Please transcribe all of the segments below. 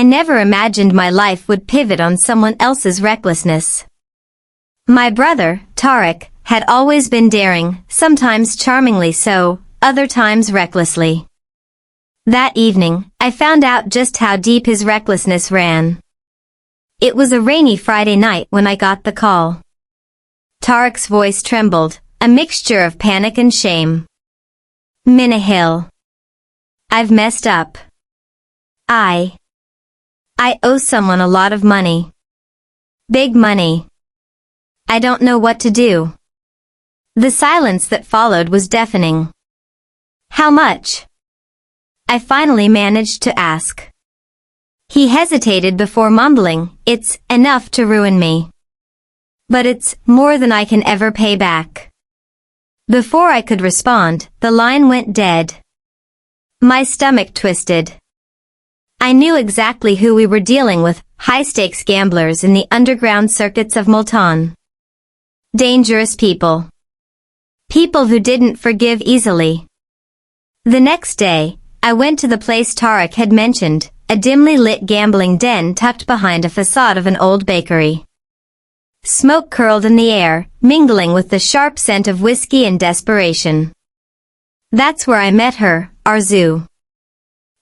I never imagined my life would pivot on someone else's recklessness. My brother, Tarek, had always been daring, sometimes charmingly so, other times recklessly. That evening, I found out just how deep his recklessness ran. It was a rainy Friday night when I got the call. Tarek's voice trembled, a mixture of panic and shame. Minahil. I've messed up. I owe someone a lot of money. Big money. I don't know what to do. The silence that followed was deafening. How much? I finally managed to ask. He hesitated before mumbling, "It's enough to ruin me. But it's more than I can ever pay back." Before I could respond, the line went dead. My stomach twisted. I knew exactly who we were dealing with, high-stakes gamblers in the underground circuits of Multan. Dangerous people. People who didn't forgive easily. The next day, I went to the place Tarek had mentioned, a dimly lit gambling den tucked behind a facade of an old bakery. Smoke curled in the air, mingling with the sharp scent of whiskey and desperation. That's where I met her, Arzu.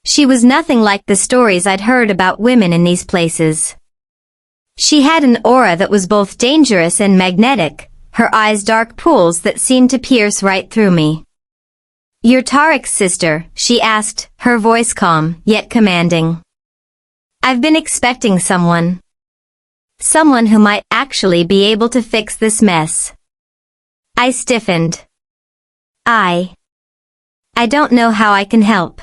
She was nothing like the stories I'd heard about women in these places. She had an aura that was both dangerous and magnetic, her eyes dark pools that seemed to pierce right through me. "You're Tarek's sister?" she asked, her voice calm, yet commanding. "I've been expecting someone. Someone who might actually be able to fix this mess." I stiffened. I don't know how I can help.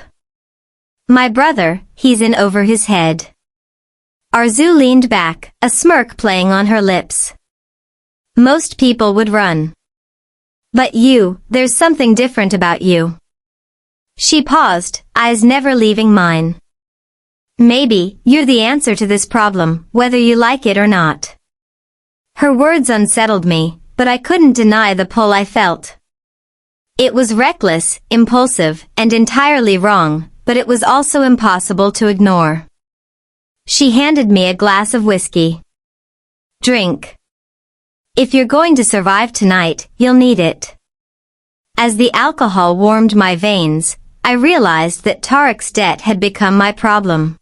My brother, he's in over his head. Arzu leaned back, a smirk playing on her lips. Most people would run. But you, there's something different about you. She paused, eyes never leaving mine. Maybe, you're the answer to this problem, whether you like it or not. Her words unsettled me, but I couldn't deny the pull I felt. It was reckless, impulsive, and entirely wrong, but it was also impossible to ignore. She handed me a glass of whiskey. "Drink. If you're going to survive tonight, you'll need it." As the alcohol warmed my veins, I realized that Tarek's debt had become my problem.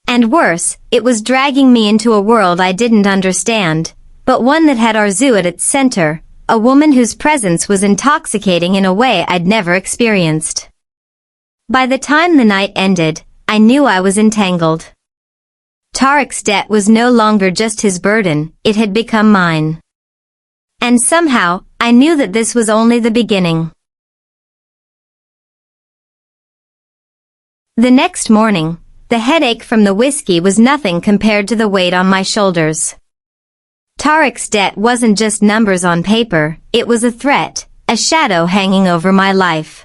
And worse, it was dragging me into a world I didn't understand, but one that had Arzu at its center, a woman whose presence was intoxicating in a way I'd never experienced. By the time the night ended, I knew I was entangled. Tarek's debt was no longer just his burden, it had become mine. And somehow, I knew that this was only the beginning. The next morning, the headache from the whiskey was nothing compared to the weight on my shoulders. Tarek's debt wasn't just numbers on paper, it was a threat, a shadow hanging over my life.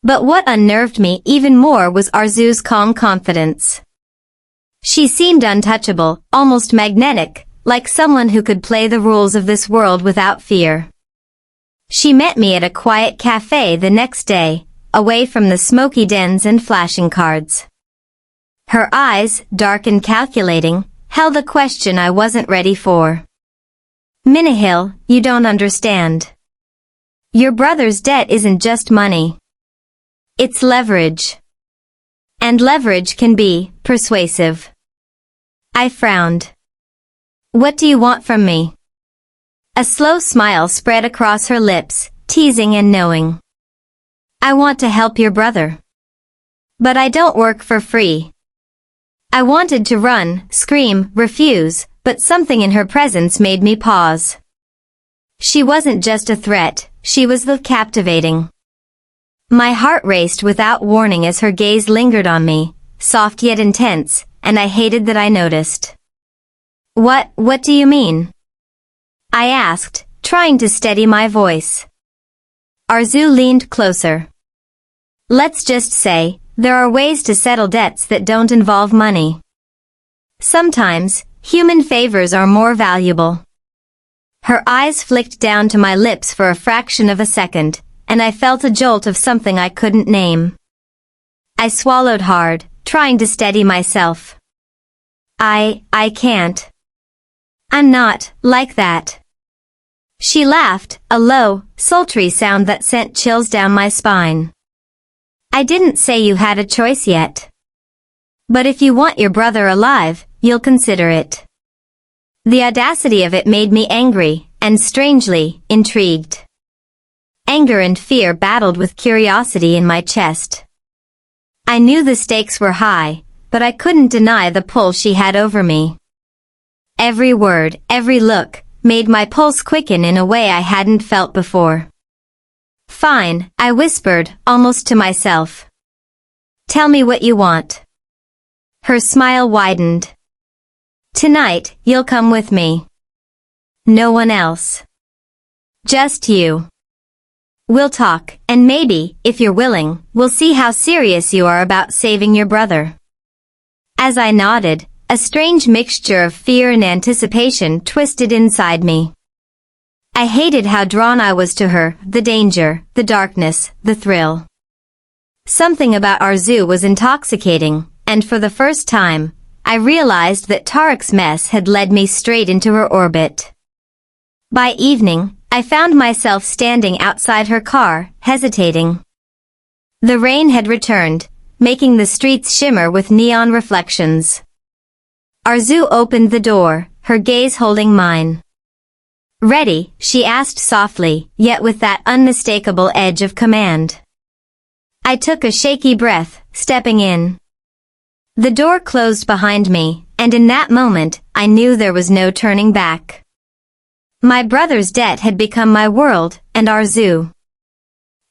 But what unnerved me even more was Arzu's calm confidence. She seemed untouchable, almost magnetic, like someone who could play the rules of this world without fear. She met me at a quiet cafe the next day, away from the smoky dens and flashing cards. Her eyes, dark and calculating, held a question I wasn't ready for. "Minahil, you don't understand. Your brother's debt isn't just money. It's leverage. And leverage can be persuasive." I frowned. "What do you want from me?" A slow smile spread across her lips, teasing and knowing. "I want to help your brother. But I don't work for free." I wanted to run, scream, refuse, but something in her presence made me pause. She wasn't just a threat, she was captivating. My heart raced without warning as her gaze lingered on me, soft yet intense, and I hated that I noticed. What do you mean?" I asked, trying to steady my voice. Arzu leaned closer. "Let's just say, there are ways to settle debts that don't involve money. Sometimes, human favors are more valuable." Her eyes flicked down to my lips for a fraction of a second, and I felt a jolt of something I couldn't name. I swallowed hard, trying to steady myself. I can't. I'm not like that. She laughed, a low, sultry sound that sent chills down my spine. I didn't say you had a choice yet. But if you want your brother alive, you'll consider it. The audacity of it made me angry, and strangely, intrigued. Anger and fear battled with curiosity in my chest. I knew the stakes were high, but I couldn't deny the pull she had over me. Every word, every look, made my pulse quicken in a way I hadn't felt before. Fine, I whispered, almost to myself. Tell me what you want. Her smile widened. Tonight, you'll come with me. No one else. Just you. We'll talk, and maybe, if you're willing, we'll see how serious you are about saving your brother. As I nodded, a strange mixture of fear and anticipation twisted inside me. I hated how drawn I was to her, the danger, the darkness, the thrill. Something about our zoo was intoxicating, and for the first time, I realized that Tariq's mess had led me straight into her orbit. By evening, I found myself standing outside her car, hesitating. The rain had returned, making the streets shimmer with neon reflections. Arzu opened the door, her gaze holding mine. Ready, she asked softly, yet with that unmistakable edge of command. I took a shaky breath, stepping in. The door closed behind me, and in that moment, I knew there was no turning back. My brother's debt had become my world, and Arzu.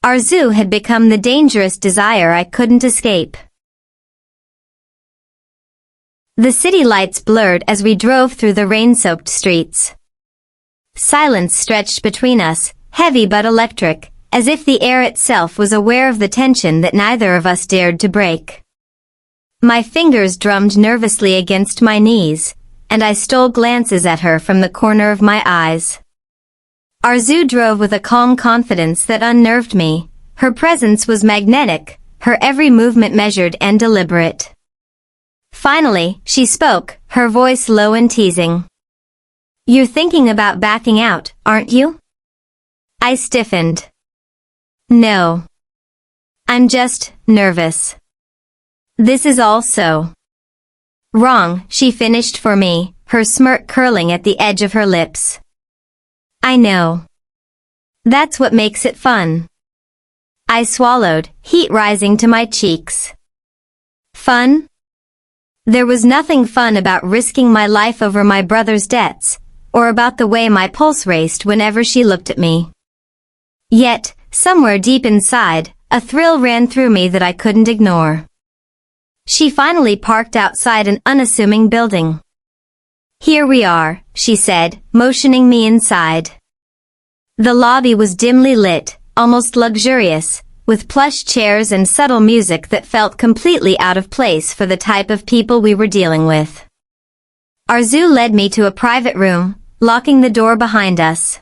Arzu had become the dangerous desire I couldn't escape. The city lights blurred as we drove through the rain-soaked streets. Silence stretched between us, heavy but electric, as if the air itself was aware of the tension that neither of us dared to break. My fingers drummed nervously against my knees, and I stole glances at her from the corner of my eyes. Arzu drove with a calm confidence that unnerved me. Her presence was magnetic, her every movement measured and deliberate. Finally, she spoke, her voice low and teasing. You're thinking about backing out, aren't you? I stiffened. No. I'm just nervous. This is all so wrong, she finished for me, her smirk curling at the edge of her lips. I know. That's what makes it fun. I swallowed, heat rising to my cheeks. Fun? There was nothing fun about risking my life over my brother's debts, or about the way my pulse raced whenever she looked at me. Yet, somewhere deep inside, a thrill ran through me that I couldn't ignore. She finally parked outside an unassuming building. Here we are, she said, motioning me inside. The lobby was dimly lit, almost luxurious, with plush chairs and subtle music that felt completely out of place for the type of people we were dealing with. Arzu led me to a private room, locking the door behind us.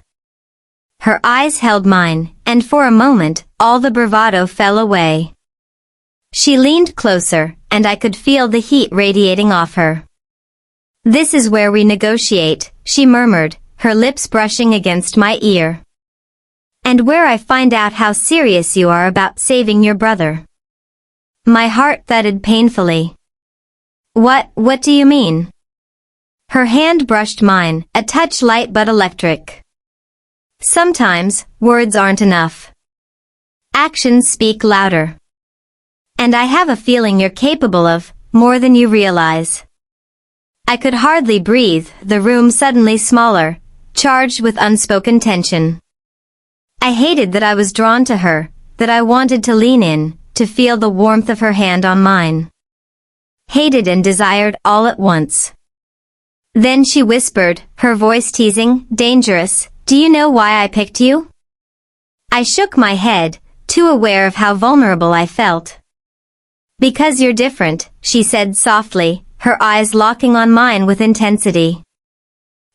Her eyes held mine, and for a moment, all the bravado fell away. She leaned closer, and I could feel the heat radiating off her. This is where we negotiate, she murmured, her lips brushing against my ear. And where I find out how serious you are about saving your brother. My heart thudded painfully. What do you mean? Her hand brushed mine, a touch light but electric. Sometimes, words aren't enough. Actions speak louder. And I have a feeling you're capable of more than you realize. I could hardly breathe, the room suddenly smaller, charged with unspoken tension. I hated that I was drawn to her, that I wanted to lean in, to feel the warmth of her hand on mine. Hated and desired all at once. Then she whispered, her voice teasing, dangerous, do you know why I picked you? I shook my head, too aware of how vulnerable I felt. Because you're different, she said softly, her eyes locking on mine with intensity.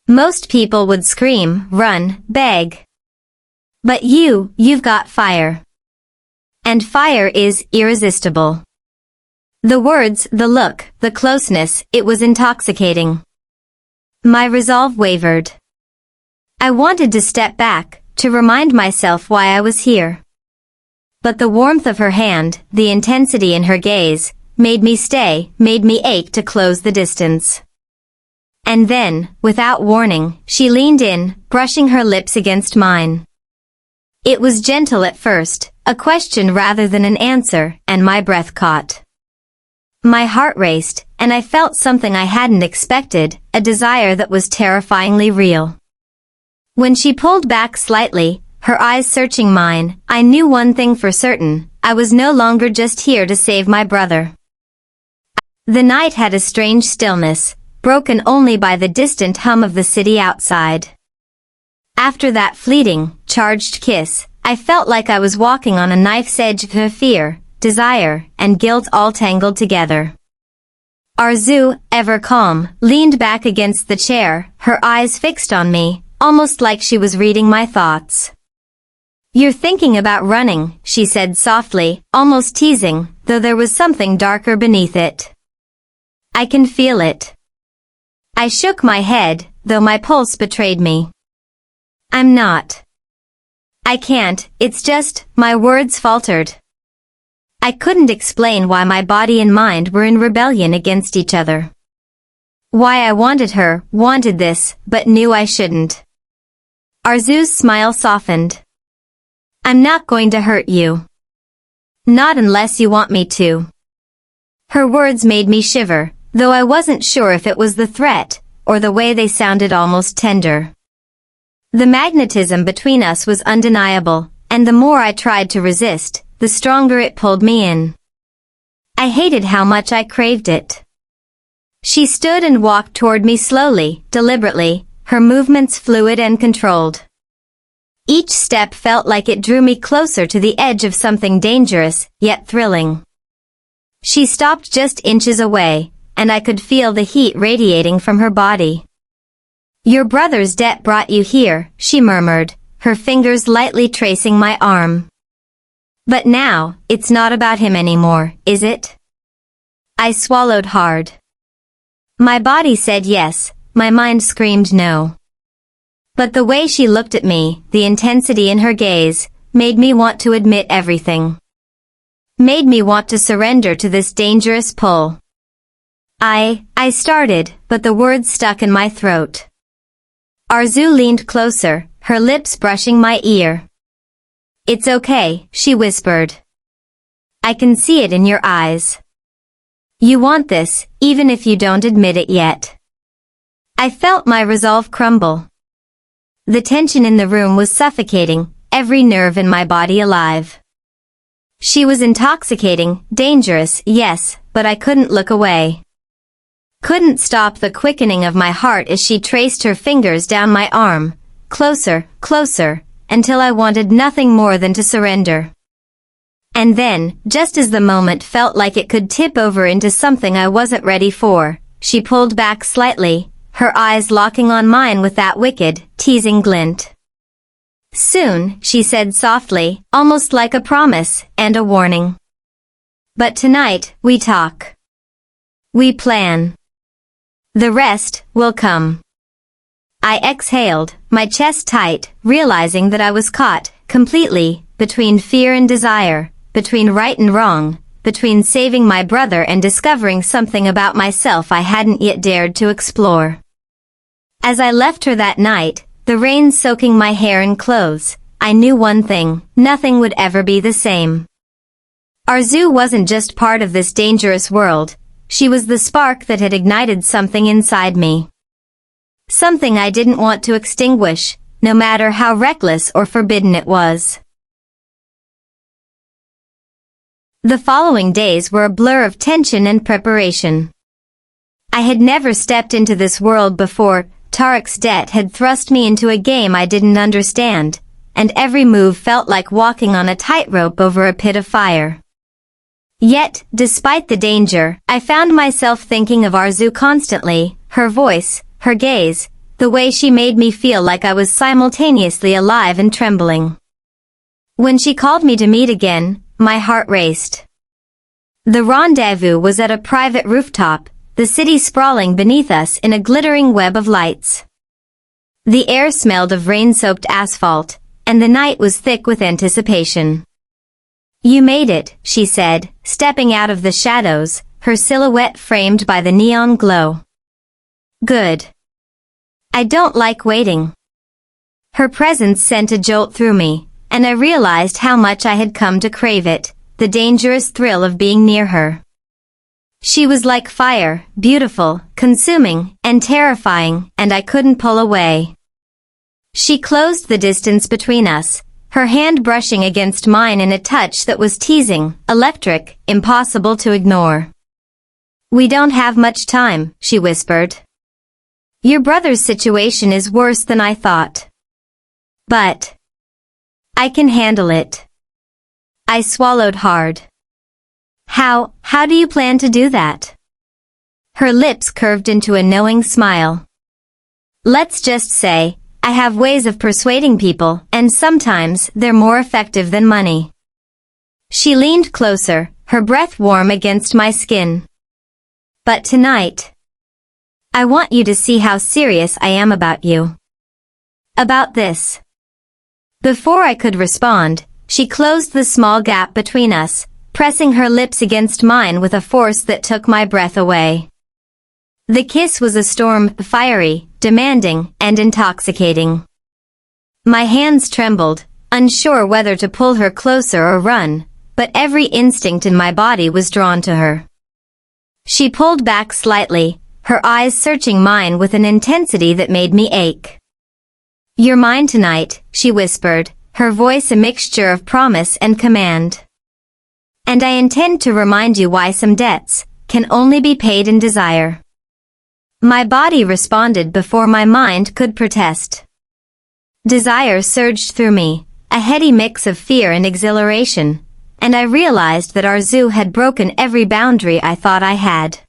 Most people would scream, run, beg. But you've got fire. And fire is irresistible. The words, the look, the closeness, it was intoxicating. My resolve wavered. I wanted to step back, to remind myself why I was here. But the warmth of her hand, the intensity in her gaze, made me stay, made me ache to close the distance. And then, without warning, she leaned in, brushing her lips against mine. It was gentle at first, a question rather than an answer, and my breath caught. My heart raced, and I felt something I hadn't expected, a desire that was terrifyingly real. When she pulled back slightly, her eyes searching mine, I knew one thing for certain, I was no longer just here to save my brother. The night had a strange stillness, broken only by the distant hum of the city outside. After that fleeting, charged kiss, I felt like I was walking on a knife's edge of fear, desire, and guilt all tangled together. Arzu, ever calm, leaned back against the chair, her eyes fixed on me, almost like she was reading my thoughts. "You're thinking about running," she said softly, almost teasing, though there was something darker beneath it. "I can feel it." I shook my head, though my pulse betrayed me. "I'm not. I can't, it's just," my words faltered. I couldn't explain why my body and mind were in rebellion against each other. Why I wanted her, wanted this, but knew I shouldn't. Arzu's smile softened. "I'm not going to hurt you. Not unless you want me to." Her words made me shiver, though I wasn't sure if it was the threat, or the way they sounded almost tender. The magnetism between us was undeniable, and the more I tried to resist, the stronger it pulled me in. I hated how much I craved it. She stood and walked toward me slowly, deliberately, her movements fluid and controlled. Each step felt like it drew me closer to the edge of something dangerous, yet thrilling. She stopped just inches away, and I could feel the heat radiating from her body. "Your brother's debt brought you here," she murmured, her fingers lightly tracing my arm. "But now, it's not about him anymore, is it?" I swallowed hard. My body said yes, my mind screamed no. But the way she looked at me, the intensity in her gaze, made me want to admit everything. Made me want to surrender to this dangerous pull. I started, but the words stuck in my throat. Arzu leaned closer, her lips brushing my ear. "It's okay," she whispered. "I can see it in your eyes. You want this, even if you don't admit it yet." I felt my resolve crumble. The tension in the room was suffocating, every nerve in my body alive. She was intoxicating, dangerous, yes, but I couldn't look away. Couldn't stop the quickening of my heart as she traced her fingers down my arm, closer, closer, until I wanted nothing more than to surrender. And then, just as the moment felt like it could tip over into something I wasn't ready for, she pulled back slightly, her eyes locking on mine with that wicked, teasing glint. "Soon," she said softly, almost like a promise and a warning. "But tonight, we talk. We plan. The rest will come." I exhaled, my chest tight, realizing that I was caught, completely, between fear and desire, between right and wrong, between saving my brother and discovering something about myself I hadn't yet dared to explore. As I left her that night, the rain soaking my hair and clothes, I knew one thing, nothing would ever be the same. Arzu wasn't just part of this dangerous world, she was the spark that had ignited something inside me. Something I didn't want to extinguish, no matter how reckless or forbidden it was. The following days were a blur of tension and preparation. I had never stepped into this world before. Tarek's debt had thrust me into a game I didn't understand, and every move felt like walking on a tightrope over a pit of fire. Yet, despite the danger, I found myself thinking of Arzu constantly, her voice, her gaze, the way she made me feel like I was simultaneously alive and trembling. When she called me to meet again, my heart raced. The rendezvous was at a private rooftop, the city sprawling beneath us in a glittering web of lights. The air smelled of rain-soaked asphalt, and the night was thick with anticipation. "You made it," she said, stepping out of the shadows, her silhouette framed by the neon glow. "Good. I don't like waiting." Her presence sent a jolt through me, and I realized how much I had come to crave it, the dangerous thrill of being near her. She was like fire, beautiful, consuming, and terrifying, and I couldn't pull away. She closed the distance between us, her hand brushing against mine in a touch that was teasing, electric, impossible to ignore. "We don't have much time," she whispered. "Your brother's situation is worse than I thought. But I can handle it." I swallowed hard. How do you plan to do that?" Her lips curved into a knowing smile. "Let's just say, I have ways of persuading people, and sometimes they're more effective than money." She leaned closer, her breath warm against my skin. "But tonight, I want you to see how serious I am about you. About this." Before I could respond, she closed the small gap between us, pressing her lips against mine with a force that took my breath away. The kiss was a storm, fiery, demanding, and intoxicating. My hands trembled, unsure whether to pull her closer or run, but every instinct in my body was drawn to her. She pulled back slightly, her eyes searching mine with an intensity that made me ache. "You're mine tonight," she whispered, her voice a mixture of promise and command. "And I intend to remind you why some debts can only be paid in desire." My body responded before my mind could protest. Desire surged through me, a heady mix of fear and exhilaration, and I realized that our zoo had broken every boundary I thought I had.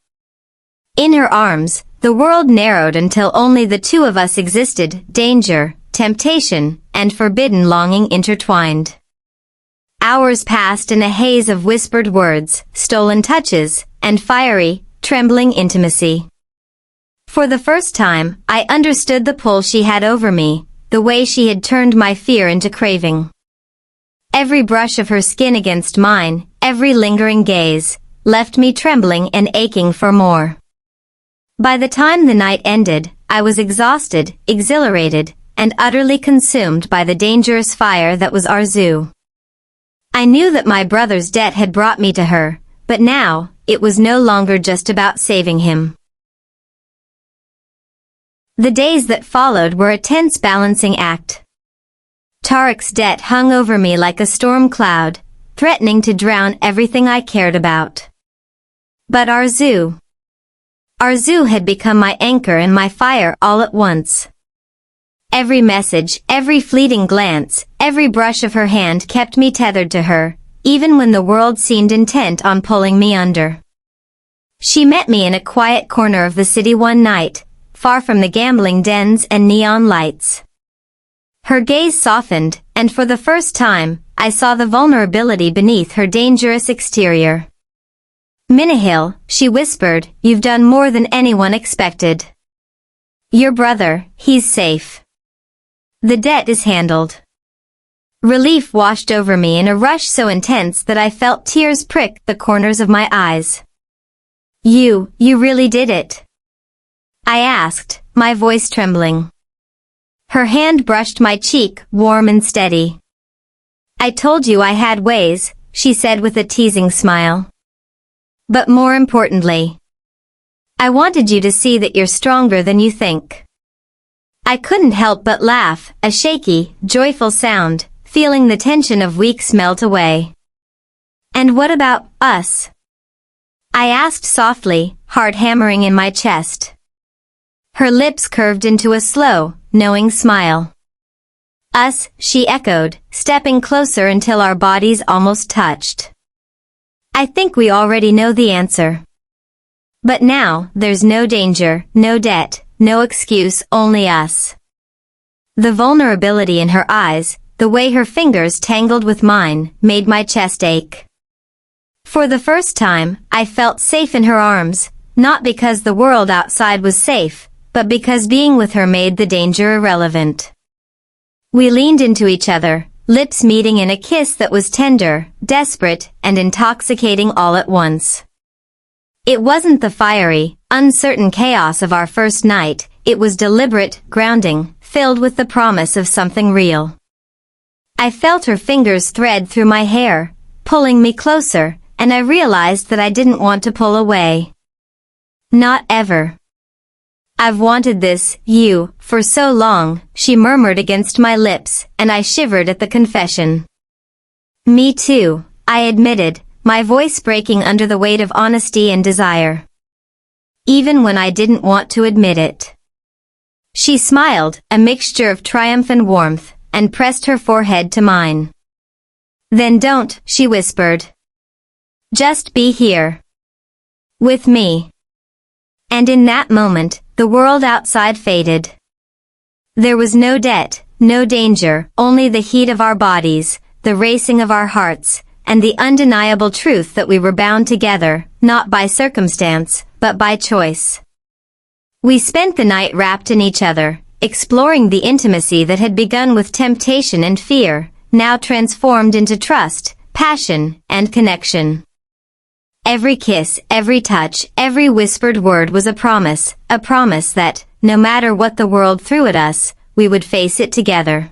In her arms, the world narrowed until only the two of us existed, danger, temptation, and forbidden longing intertwined. Hours passed in a haze of whispered words, stolen touches, and fiery, trembling intimacy. For the first time, I understood the pull she had over me, the way she had turned my fear into craving. Every brush of her skin against mine, every lingering gaze, left me trembling and aching for more. By the time the night ended, I was exhausted, exhilarated, and utterly consumed by the dangerous fire that was our zoo. I knew that my brother's debt had brought me to her, but now, it was no longer just about saving him. The days that followed were a tense balancing act. Tarek's debt hung over me like a storm cloud, threatening to drown everything I cared about. But our zoo had become my anchor and my fire all at once. Every message, every fleeting glance, every brush of her hand kept me tethered to her, even when the world seemed intent on pulling me under. She met me in a quiet corner of the city one night, far from the gambling dens and neon lights. Her gaze softened, and for the first time, I saw the vulnerability beneath her dangerous exterior. "Minihil," she whispered, "you've done more than anyone expected. Your brother, he's safe. The debt is handled." Relief washed over me in a rush so intense that I felt tears prick the corners of my eyes. You really did it?" I asked, my voice trembling. Her hand brushed my cheek, warm and steady. "I told you I had ways," she said with a teasing smile. "But more importantly, I wanted you to see that you're stronger than you think." I couldn't help but laugh, a shaky, joyful sound, feeling the tension of weeks melt away. "And what about us?" I asked softly, heart hammering in my chest. Her lips curved into a slow, knowing smile. "Us," she echoed, stepping closer until our bodies almost touched. "I think we already know the answer. But now, there's no danger, no debt, no excuse, only us." The vulnerability in her eyes, the way her fingers tangled with mine, made my chest ache. For the first time, I felt safe in her arms, not because the world outside was safe, but because being with her made the danger irrelevant. We leaned into each other, lips meeting in a kiss that was tender, desperate, and intoxicating all at once. It wasn't the fiery, uncertain chaos of our first night, it was deliberate, grounding, filled with the promise of something real. I felt her fingers thread through my hair, pulling me closer, and I realized that I didn't want to pull away. Not ever. I've wanted this, you, for so long, she murmured against my lips, and I shivered at the confession. Me too, I admitted, my voice breaking under the weight of honesty and desire. Even when I didn't want to admit it. She smiled, a mixture of triumph and warmth, and pressed her forehead to mine. Then don't, she whispered. Just be here. With me. And in that moment, the world outside faded. There was no debt, no danger, only the heat of our bodies, the racing of our hearts, and the undeniable truth that we were bound together, not by circumstance, but by choice. We spent the night wrapped in each other, exploring the intimacy that had begun with temptation and fear, now transformed into trust, passion, and connection. Every kiss, every touch, every whispered word was a promise that, no matter what the world threw at us, we would face it together.